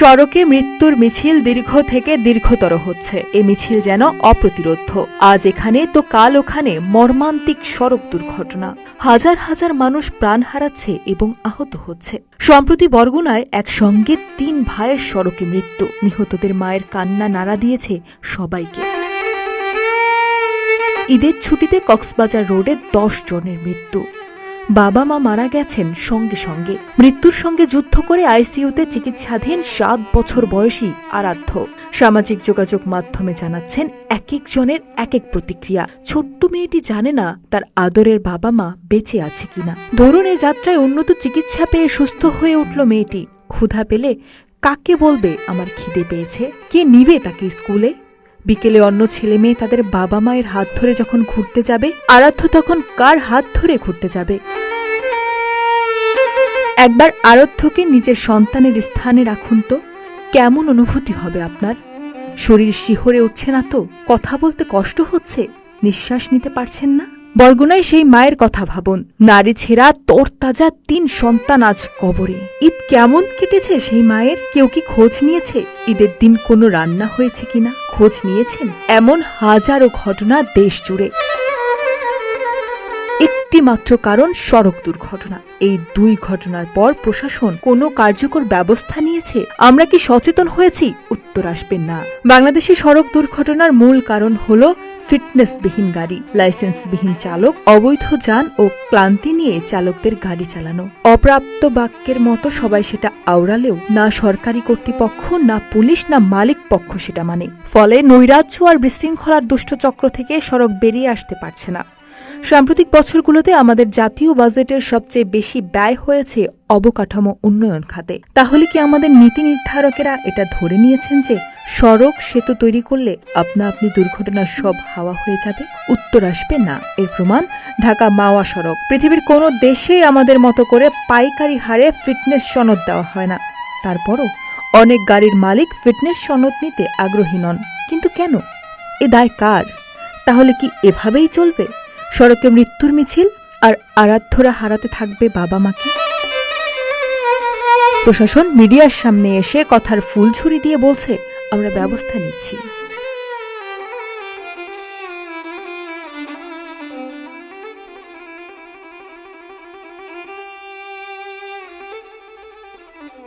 সড়কে মৃত্যুর মিছিল দীর্ঘ থেকে দীর্ঘতর হচ্ছে। এ মিছিল যেন অপ্রতিরোধ্য। আজ এখানে তো কাল ওখানে মর্মান্তিক সড়ক দুর্ঘটনা। হাজার হাজার মানুষ প্রাণ হারাচ্ছে এবং আহত হচ্ছে। সম্প্রতি বরগুনায় একসঙ্গে ৩ ভাইয়ের সড়কে মৃত্যু। নিহতদের মায়ের কান্না নাড়া দিয়েছে সবাইকে। ঈদের ছুটিতে কক্সবাজার রোডে ১০ জনের মৃত্যু। বাবা মা মারা গেছেন সঙ্গে সঙ্গে। মৃত্যুর সঙ্গে যুদ্ধ করে আইসিইউতে চিকিৎসাধীন ৭ বছর বয়সী আরাধ্য। সামাজিক যোগাযোগ মাধ্যমে জানাচ্ছেন এক একজনের এক এক প্রতিক্রিয়া। ছোট্ট মেয়েটি জানে না তার আদরের বাবা মা বেঁচে আছে কিনা। ধরুন এই যাত্রায় উন্নত চিকিৎসা পেয়ে সুস্থ হয়ে উঠল মেয়েটি। ক্ষুধা পেলে কাকে বলবে আমার খিদে পেয়েছে? কে নিবে তাকে স্কুলে? বিকেলে অন্য ছেলে মেয়ে তাদের বাবা মায়ের হাত ধরে যখন ঘুরতে যাবে, আরাধ্য তখন কার হাত ধরে ঘুরতে যাবে? একবার আরাধ্যকে নিজের সন্তানের স্থানে রাখুন তো, কেমন অনুভূতি হবে আপনার? শরীর শিহরে উঠছে না তো? কথা বলতে কষ্ট হচ্ছে? নিঃশ্বাস নিতে পারছেন না? বরগুনায় সেই মায়ের কথা ভাবুন। নারী ছেঁড়া তরতাজা ৩ সন্তান আজ কবরে। ঈদ কেমন কেটেছে সেই মায়ের? কেউ কি খোঁজ নিয়েছে ঈদের দিন কোনো রান্না হয়েছে কিনা? খোঁজ নিয়েছেন? এমন হাজারো ঘটনা দেশ জুড়ে। একটি মাত্র কারণ সড়ক দুর্ঘটনা। এই ২ ঘটনার পর প্রশাসন কোনো কার্যকর ব্যবস্থা নিয়েছে? আমরা কি সচেতন হয়েছি? উত্তর আসবে না। বাংলাদেশে সড়ক দুর্ঘটনার মূল কারণ হল ফিটনেসবিহীন গাড়ি, লাইসেন্সবিহীন চালক, অবৈধ যান ও ক্লান্তি নিয়ে চালকদের গাড়ি চালানো। অপ্রাপ্ত বাক্যের মতো সবাই সেটা আওড়ালেও না সরকারি কর্তৃপক্ষ, না পুলিশ, না মালিক পক্ষ সেটা মানে। ফলে নৈরাজ্য আর বিশৃঙ্খলার দুষ্টচক্র থেকে সড়ক বেরিয়ে আসতে পারছে না। সাম্প্রতিক বছরগুলোতে আমাদের জাতীয় বাজেটের সবচেয়ে বেশি ব্যয় হয়েছে অবকাঠামো উন্নয়ন খাতে। তাহলে কি আমাদের নীতি নির্ধারকেরা এটা ধরে নিয়েছেন যে সড়ক সেতু তৈরি করলে আপনা আপনি দুর্ঘটনার সব হাওয়া হয়ে যাবে? উত্তর আসবে না। এর প্রমাণ ঢাকা মাওয়া সড়ক। পৃথিবীর কোনো দেশেই আমাদের মতো করে পাইকারি হারে ফিটনেস সনদ দেওয়া হয় না। তারপরও অনেক গাড়ির মালিক ফিটনেস সনদ নিতে আগ্রহী নন। কিন্তু কেন? এ দায় কার? তাহলে কি এভাবেই চলবে? সড়কে মৃত্যুর মিছিল আর আরাধ্যরা হারাতে থাকবে বাবা মাকে। প্রশাসন মিডিয়ার সামনে এসে কথার ফুলঝুরি দিয়ে বলছে আমরা ব্যবস্থা নিচ্ছি।